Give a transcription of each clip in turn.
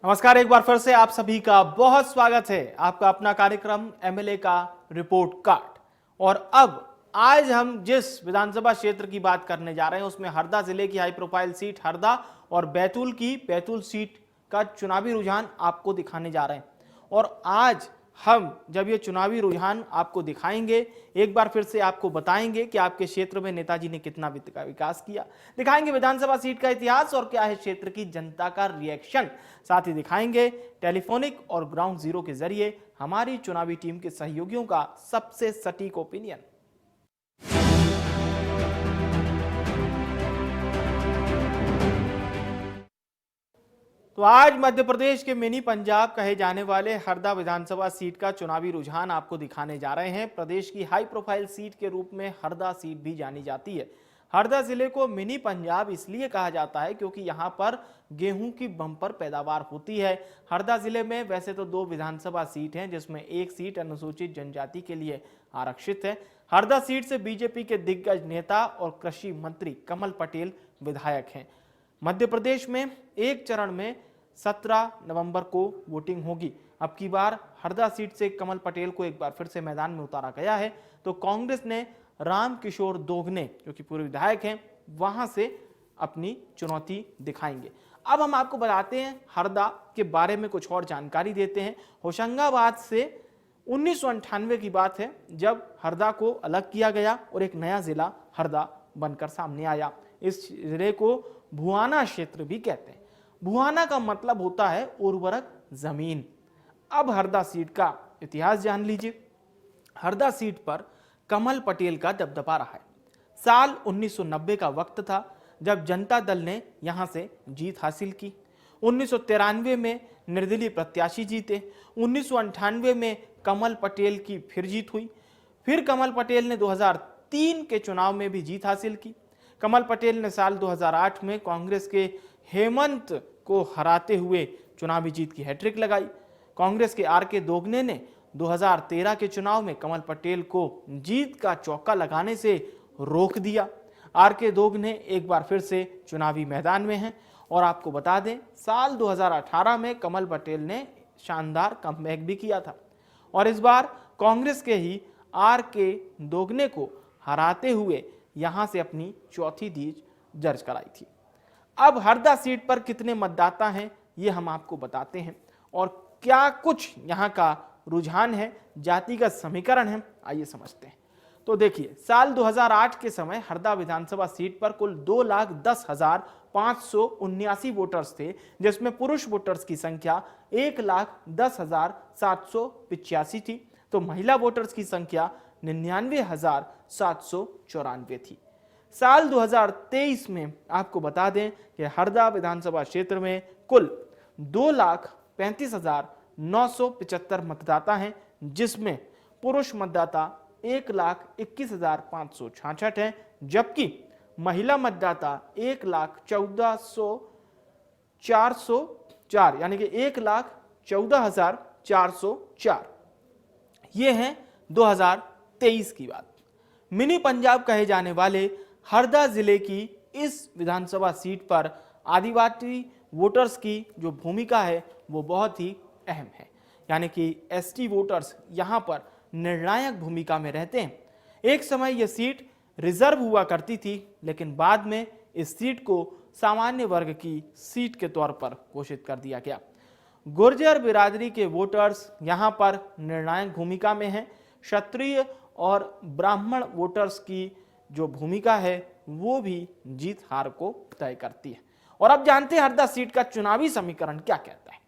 नमस्कार, एक बार फिर से आप सभी का बहुत स्वागत है। आपका अपना कार्यक्रम एमएलए का रिपोर्ट कार्ड। और अब आज हम जिस विधानसभा क्षेत्र की बात करने जा रहे हैं उसमें हरदा जिले की हाई प्रोफाइल सीट हरदा और बैतूल सीट का चुनावी रुझान आपको दिखाने जा रहे हैं। और आज हम जब ये चुनावी रुझान आपको दिखाएंगे, एक बार फिर से आपको बताएंगे कि आपके क्षेत्र में नेताजी ने कितना विकास किया, दिखाएंगे विधानसभा सीट का इतिहास और क्या है क्षेत्र की जनता का रिएक्शन। साथ ही दिखाएंगे टेलीफोनिक और ग्राउंड जीरो के जरिए हमारी चुनावी टीम के सहयोगियों का सबसे सटीक ओपिनियन। तो आज मध्य प्रदेश के मिनी पंजाब कहे जाने वाले हरदा विधानसभा सीट का चुनावी रुझान आपको दिखाने जा रहे हैं। प्रदेश की हाई प्रोफाइल सीट के रूप में हरदा सीट भी जानी जाती है। हरदा जिले को मिनी पंजाब इसलिए कहा जाता है क्योंकि यहाँ पर गेहूं की बम्पर पैदावार होती है। हरदा जिले में वैसे तो 2 विधानसभा सीट हैं, जिसमें एक सीट अनुसूचित जनजाति के लिए आरक्षित है। हरदा सीट से बीजेपी के दिग्गज नेता और कृषि मंत्री कमल पटेल विधायक हैं। मध्य प्रदेश में एक चरण में 17 नवंबर को वोटिंग होगी। अब की बार हरदा सीट से कमल पटेल को एक बार फिर से मैदान में उतारा गया है, तो कांग्रेस ने राम किशोर दोगने जो कि पूर्व विधायक हैं वहां से अपनी चुनौती दिखाएंगे। अब हम आपको बताते हैं हरदा के बारे में कुछ और जानकारी देते हैं। होशंगाबाद से 1998 की बात है जब हरदा को अलग किया गया और एक नया जिला हरदा बनकर सामने आया। इस जिले को भुआना क्षेत्र भी कहते हैं। भुआना का मतलब होता है उर्वरक जमीन। अब हरदा सीट का इतिहास जान लीजिए। हरदा सीट पर कमल पटेल का दबदबा रहा है। साल 1990 का वक्त था जब जनता दल ने यहां से जीत हासिल की। 1993 में निर्दलीय प्रत्याशी जीते। 1998 में कमल पटेल की फिर जीत हुई। फिर कमल पटेल ने 2003 के चुनाव में भी जीत हासिल की। कमल पटेल ने साल 2008 में कांग्रेस के हेमंत को हराते हुए चुनावी जीत की हैट्रिक लगाई। कांग्रेस के आर.के. दोगने ने 2013 के चुनाव में कमल पटेल को जीत का चौका लगाने से रोक दिया। आर.के. दोगने एक बार फिर से चुनावी मैदान में हैं और आपको बता दें साल 2018 में कमल पटेल ने शानदार कमबैक भी किया था और इस बार कांग्रेस के ही आर.के. दोगने को हराते हुए यहां से अपनी चौथी जीत दर्ज कराई थी। अब हरदा सीट पर कितने मतदाता हैं ये हम आपको बताते हैं और क्या कुछ यहां का रुझान है, जातिगत समीकरण है, आइए समझते हैं। तो देखिए, साल 2008 के समय हरदा विधानसभा सीट पर कुल 2,10,579 वोटर्स थे, जिसमें पुरुष वोटर्स की संख्या 1,10,785 थी, तो महिला वोटर्स की संख्या 99,794 थी। साल 2023 में आपको बता दें कि हरदा विधानसभा क्षेत्र में कुल 2,35,975 मतदाता हैं, जिसमें पुरुष मतदाता 1,21,566 हैं, जबकि महिला मतदाता 1,14,404 यानी कि 1,14,404। ये हैं 2023 की बात। मिनी पंजाब कहे जाने वाले हरदा जिले की इस विधानसभा सीट पर आदिवासी वोटर्स की जो भूमिका है वो बहुत ही अहम है, यानी कि एसटी वोटर्स यहां पर निर्णायक भूमिका में रहते हैं। एक समय यह सीट रिजर्व हुआ करती थी, लेकिन बाद में इस सीट को सामान्य वर्ग की सीट के तौर पर घोषित कर दिया गया। गुर्जर बिरादरी के वोटर्स यहां पर निर्णायक भूमिका में हैं। क्षत्रिय और ब्राह्मण वोटर्स की जो भूमिका है वो भी जीत हार को तय करती है। और अब जानते हैं हरदा सीट का चुनावी समीकरण क्या कहता है।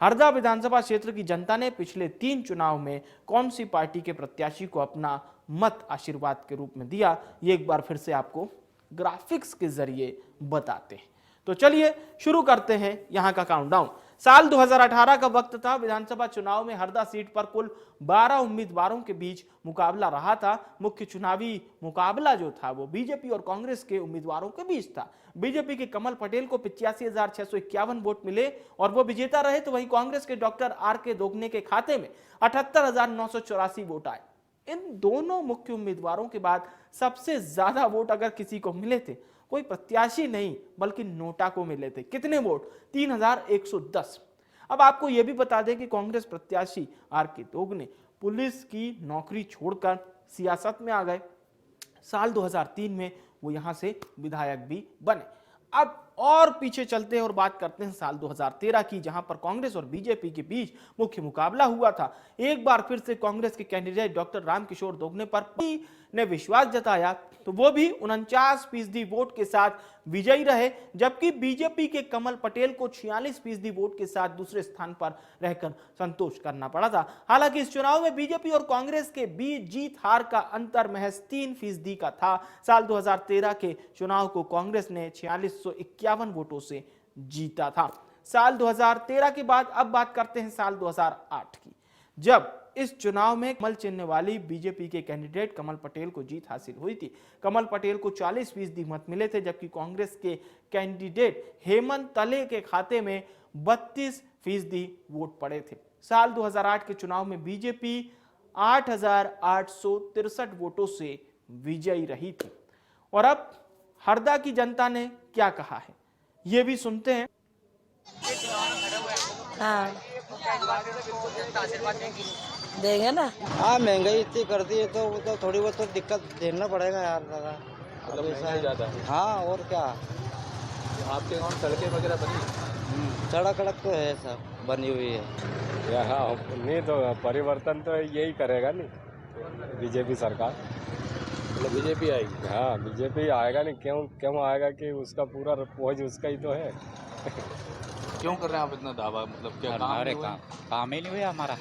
हरदा विधानसभा क्षेत्र की जनता ने पिछले 3 चुनाव में कौन सी पार्टी के प्रत्याशी को अपना मत आशीर्वाद के रूप में दिया, ये एक बार फिर से आपको ग्राफिक्स के जरिए बताते हैं। तो चलिए शुरू करते हैं यहां का काउंटडाउन। साल 2018 का वक्त था। विधानसभा चुनाव में हरदा सीट पर कुल 12 उम्मीदवारों के बीच मुकाबला रहा था। मुख्य चुनावी मुकाबला जो था वो बीजेपी और कांग्रेस के उम्मीदवारों के बीच था। बीजेपी के कमल पटेल को 85,651 वोट मिले और वो विजेता रहे, तो वहीं कांग्रेस के डॉक्टर आर.के. दोगने के खाते में 78,984 वोट आए। इन दोनों मुख्य उम्मीदवारों के बाद सबसे ज्यादा वोट अगर किसी को मिले थे, कोई प्रत्याशी नहीं बल्कि नोटा को मिले थे। कितने वोट? 3,110। अब आपको यह भी बता दें कि कांग्रेस प्रत्याशी आर.के. दोगने पुलिस की नौकरी छोड़कर सियासत में आ गए। साल 2003 में वो यहां से विधायक भी बने। अब और पीछे चलते हैं और बात करते हैं साल 2013 की, जहां पर कांग्रेस और बीजेपी के बीच मुख्य मुकाबला हुआ था। एक बार फिर से कांग्रेस के कैंडिडेट डॉक्टर रामकिशोर दोगने पर ने विश्वास जताया तो वो भी 49% वोट के साथ विजयी रहे, जबकि बीजेपी के कमल पटेल को 46% वोट के साथ दूसरे स्थान पर रहकर संतोष करना पड़ा था। हालांकि इस चुनाव में बीजेपी और कांग्रेस के बीच जीत हार का अंतर महज 3% का था। साल 2013 के चुनाव को कांग्रेस ने 4651 वोटों से जीता था। साल 2013 के बाद अब बात करते हैं साल 2008 की, जब इस चुनाव में कमल चिन्ह वाली बीजेपी के कैंडिडेट कमल पटेल को जीत हासिल हुई थी। कमल पटेल को 40% मत मिले थे, जबकि कांग्रेस के कैंडिडेट हेमंत तले के खाते में 32% वोट पड़े थे। साल 2008 के चुनाव में बीजेपी 8,863 वोटों से विजयी रही थी। और अब हरदा की जनता ने क्या कहा है, ये भी सुनते हैं। हाँ देंगे ना। हाँ, महंगाई इतनी कर दी है तो वो तो थोड़ी बहुत तो दिक्कत झेलना पड़ेगा यार दादा। मतलब महंगाई ज़्यादा है। हाँ और क्या। आपके गाँव सड़कें वगैरह बनी? सड़क सड़क तो है सब बनी हुई है। हाँ नहीं तो परिवर्तन तो यही करेगा नहीं बीजेपी सरकार। मतलब बीजेपी आएगी? हाँ बीजेपी आएगा नहीं, क्यों आएगा कि उसका पूरा पहुँच उसका ही तो है। क्यों कर रहे हैं आप इतना दावा? मतलब क्या काम ही नहीं हुआ हमारा।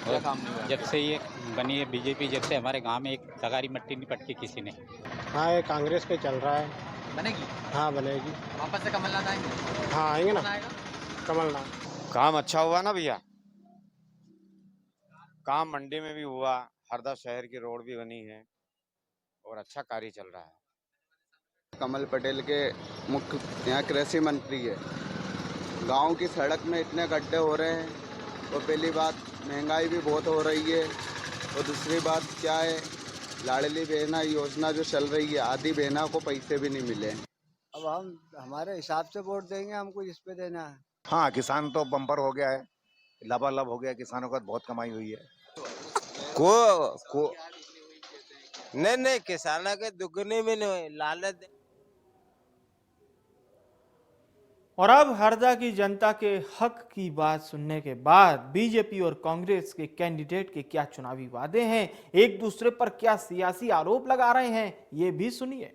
क्या काम नहीं हुआ? जब से ये बनी है बीजेपी, जब से हमारे गांव में एक तगारी मट्टी नहीं पटकी किसी ने। हाँ ये कांग्रेस पे चल रहा है। बनेगी? हाँ बनेगी। वापस से कमलनाथ आएंगे? हाँ आएंगे ना, कौन आएगा? कमलनाथ। काम अच्छा हुआ ना भैया, काम मंडी में भी हुआ, हरदा शहर की रोड भी बनी है और अच्छा कार्य चल रहा है। कमल पटेल के मुख्य यहाँ कृषि मंत्री है। गांव की सड़क में इतने गड्ढे हो रहे हैं, तो पहली बात महंगाई भी बहुत हो रही है, और दूसरी बात क्या है, लाडली बहना योजना जो चल रही है, आधी बहना को पैसे भी नहीं मिले। अब हम हमारे हिसाब से वोट देंगे, हमको जिस पे देना है। हाँ किसान तो बम्पर हो गया है, लबालब हो गया, किसानों का बहुत कमाई हुई है। नहीं किसानों के दुगने में नहीं लालच। और अब हरदा की जनता के हक की बात सुनने के बाद बीजेपी और कांग्रेस के कैंडिडेट के क्या चुनावी वादे हैं, एक दूसरे पर क्या सियासी आरोप लगा रहे हैं, ये भी सुनिए।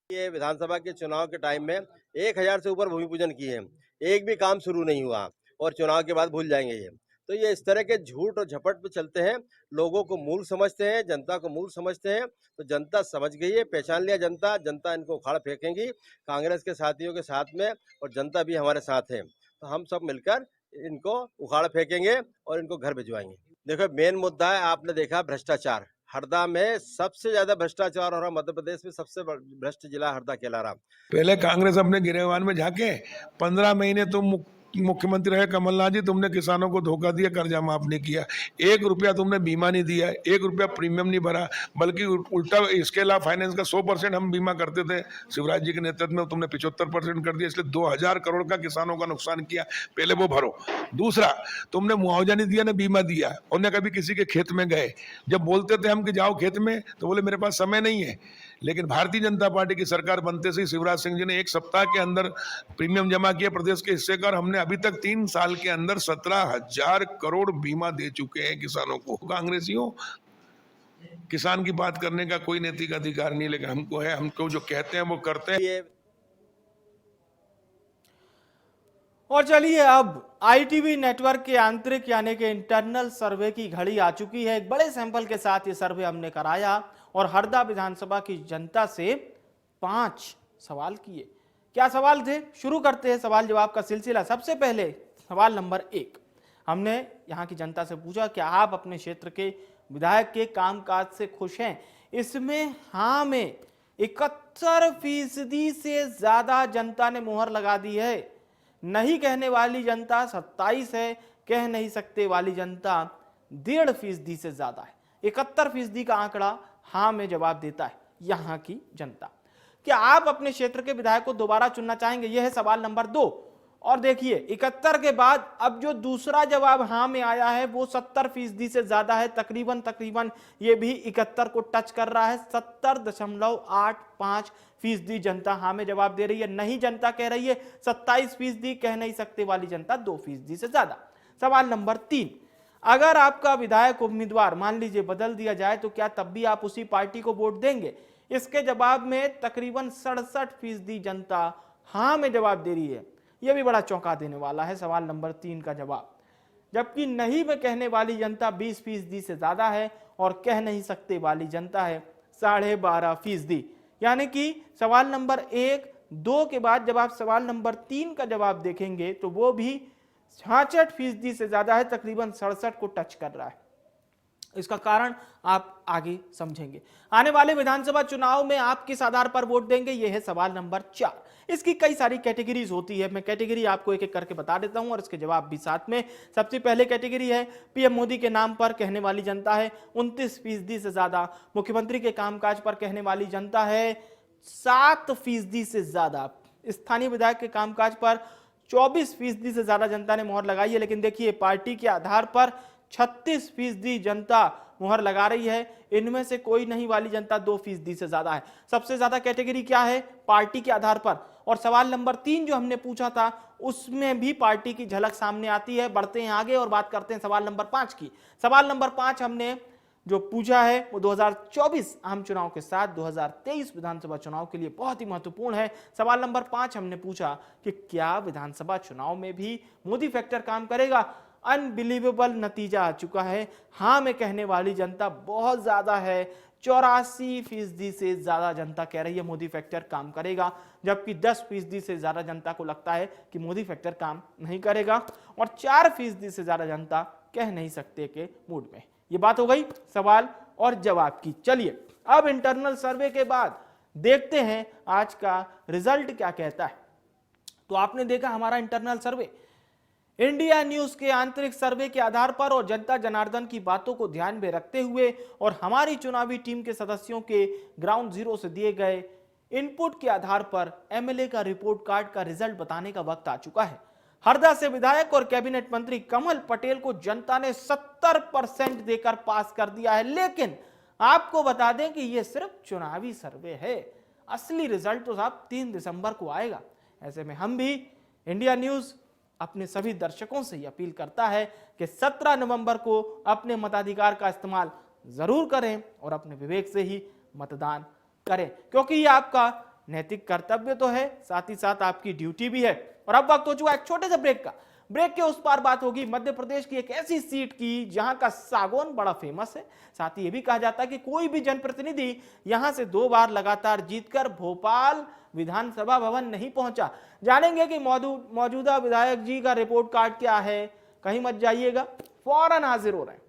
ये विधानसभा के चुनाव के टाइम में 1000 से ऊपर भूमि पूजन किए हैं, एक भी काम शुरू नहीं हुआ और चुनाव के बाद भूल जाएंगे ये। तो ये इस तरह के झूठ और झपट पे चलते हैं, लोगों को मूल समझते हैं, जनता को मूल समझते हैं। तो जनता समझ गई है, पहचान लिया जनता इनको उखाड़ फेंकेंगी कांग्रेस के साथियों के साथ में, और जनता भी हमारे साथ है। तो हम सब मिलकर इनको उखाड़ फेंकेंगे और इनको घर भिजवाएंगे। देखो मेन मुद्दा है, आपने देखा भ्रष्टाचार। हरदा में सबसे ज्यादा भ्रष्टाचार हो रहा, मध्य प्रदेश में सबसे भ्रष्ट जिला हरदा कहला रहा। पहले कांग्रेस अपने गिरेबान में झाके 15 महीने तुम मुख्यमंत्री रहे कमलनाथ जी, तुमने किसानों को धोखा दिया, कर्जा माफ नहीं किया, 1 रुपया तुमने बीमा नहीं दिया, 1 रुपया प्रीमियम नहीं भरा, बल्कि उल्टा इसके अलावा फाइनेंस का 100% हम बीमा करते थे, शिवराज जी के नेतृत्व में तुमने 75% कर दिया, इसलिए 2000 करोड़ का किसानों का नुकसान किया, पहले वो भरो। दूसरा, तुमने मुआवजा नहीं दिया, ना बीमा दिया, और न कभी किसी के खेत में गए। जब बोलते थे हम कि जाओ खेत में, तो बोले मेरे पास समय नहीं है। लेकिन भारतीय जनता पार्टी की सरकार बनते से शिवराज सिंह जी ने 1 सप्ताह के अंदर प्रीमियम जमा किया प्रदेश के हिस्से का, और हमने अभी तक 3 साल के अंदर 17,000 करोड़ बीमा दे चुके हैं किसानों को। कांग्रेसियों, किसान की बात करने का कोई नैतिक अधिकार नहीं, लेकिन हमको है, हमको जो कहते हैं वो करते हैं। और चलिए अब आईटीवी नेटवर्क के आंतरिक यानी कि इंटरनल सर्वे की घड़ी आ चुकी है। एक बड़े सैंपल के साथ ये सर्वे हमने कराया और हरदा विधानसभा की जनता से 5 सवाल किए। क्या सवाल थे, शुरू करते हैं सवाल जवाब का सिलसिला। सबसे पहले सवाल नंबर 1, हमने यहाँ की जनता से पूछा क्या आप अपने क्षेत्र के विधायक के कामकाज से खुश हैं। इसमें हाँ में 71% से ज्यादा जनता ने मुहर लगा दी है। नहीं कहने वाली जनता 27 है, कह नहीं सकते वाली जनता 1.5% से ज्यादा है। 71% का आंकड़ा हाँ में जवाब देता है यहाँ की जनता। क्या आप अपने क्षेत्र के विधायक को दोबारा चुनना चाहेंगे, यह है सवाल नंबर 2। और देखिए 71 के बाद अब जो दूसरा जवाब हाँ में आया है वो 70% से ज्यादा है, तकरीबन ये भी 71 को टच कर रहा है। 70.85% जनता हाँ में जवाब दे रही है। नहीं जनता कह रही है 27%, कह नहीं सकते वाली जनता 2% से ज्यादा। सवाल नंबर 3, अगर आपका विधायक उम्मीदवार मान लीजिए बदल दिया जाए तो क्या तब भी आप उसी पार्टी को वोट देंगे? इसके जवाब में तकरीबन 67% जनता हाँ में जवाब दे रही है। यह भी बड़ा चौंका देने वाला है सवाल नंबर 3 का जवाब। जबकि नहीं में कहने वाली जनता 20% से ज्यादा है और कह नहीं सकते वाली जनता है 12.5%। यानी कि सवाल नंबर 1, 2 के बाद जब आप सवाल नंबर 3 का जवाब देखेंगे तो वो भी 66% से ज्यादा है, तकरीबन 67 को टच कर रहा है। इसका कारण आप आगे समझेंगे। आने वाले विधानसभा चुनाव में आप किस आधार पर वोट देंगे, यह है सवाल नंबर 4। इसकी कई सारी कैटेगरीज होती है, मैं कैटेगरी आपको एक एक करके बता देता हूं और इसके जवाब भी साथ में। सबसे पहले कैटेगरी है पीएम मोदी के नाम पर कहने वाली जनता है 29% से ज्यादा। मुख्यमंत्री के कामकाज पर कहने वाली जनता है 7% से ज्यादा। स्थानीय विधायक के कामकाज पर 24% से ज्यादा जनता ने मोहर लगाई है। लेकिन देखिए पार्टी के आधार पर 36% जनता मुहर लगा रही है। इनमें से कोई नहीं वाली जनता 2% से ज्यादा है। सबसे ज्यादा कैटेगरी क्या है? पार्टी के आधार पर। और सवाल नंबर 3 जो हमने पूछा था उसमें भी पार्टी की झलक सामने आती है। बढ़ते हैं आगे और बात करते हैं सवाल नंबर 5 की। सवाल नंबर 5 हमने जो पूछा है वो 2024 आम चुनाव के साथ 2023 विधानसभा चुनाव के लिए बहुत ही महत्वपूर्ण है। सवाल नंबर 5 हमने पूछा कि क्या विधानसभा चुनाव में भी मोदी फैक्टर काम करेगा? अनबिलीवेबल नतीजा आ चुका है। हाँ में कहने वाली जनता बहुत ज्यादा है, 84% से ज्यादा जनता कह रही है मोदी फैक्टर काम करेगा, जबकि 10% से ज्यादा जनता को लगता है कि मोदी फैक्टर काम नहीं करेगा और 4% से ज्यादा जनता कह नहीं सकते के मूड में। ये बात हो गई सवाल और जवाब की। चलिए अब इंटरनल सर्वे के बाद देखते हैं आज का रिजल्ट क्या कहता है। तो आपने देखा हमारा इंटरनल सर्वे इंडिया न्यूज के आंतरिक सर्वे के आधार पर और जनता जनार्दन की बातों को ध्यान में रखते हुए और हमारी चुनावी टीम के सदस्यों के ग्राउंड जीरो से दिए गए इनपुट के आधार पर एमएलए का रिपोर्ट कार्ड का रिजल्ट बताने का वक्त आ चुका है। हरदा से विधायक और कैबिनेट मंत्री कमल पटेल को जनता ने 70% देकर पास कर दिया है। लेकिन आपको बता दें कि यह सिर्फ चुनावी सर्वे है, असली रिजल्ट तो साहब 3 दिसंबर को आएगा। ऐसे में हम भी इंडिया न्यूज अपने सभी दर्शकों से अपील करता है कि 17 नवंबर को अपने मताधिकार का इस्तेमाल जरूर करें और अपने विवेक से ही मतदान करें, क्योंकि ये आपका नैतिक कर्तव्य तो है, साथ ही साथ आपकी ड्यूटी भी है। और अब वक्त हो चुका है एक छोटे से ब्रेक का। ब्रेक के उस पार बात होगी मध्य प्रदेश की एक ऐसी सीट की जहां का सागौन बड़ा फेमस है। साथ ही यह भी कहा जाता है कि कोई भी जनप्रतिनिधि यहां से 2 बार लगातार जीतकर भोपाल विधानसभा भवन नहीं पहुंचा। जानेंगे कि मौजूदा विधायक जी का रिपोर्ट कार्ड क्या है। कहीं मत जाइएगा, फौरन हाजिर हो रहे हैं।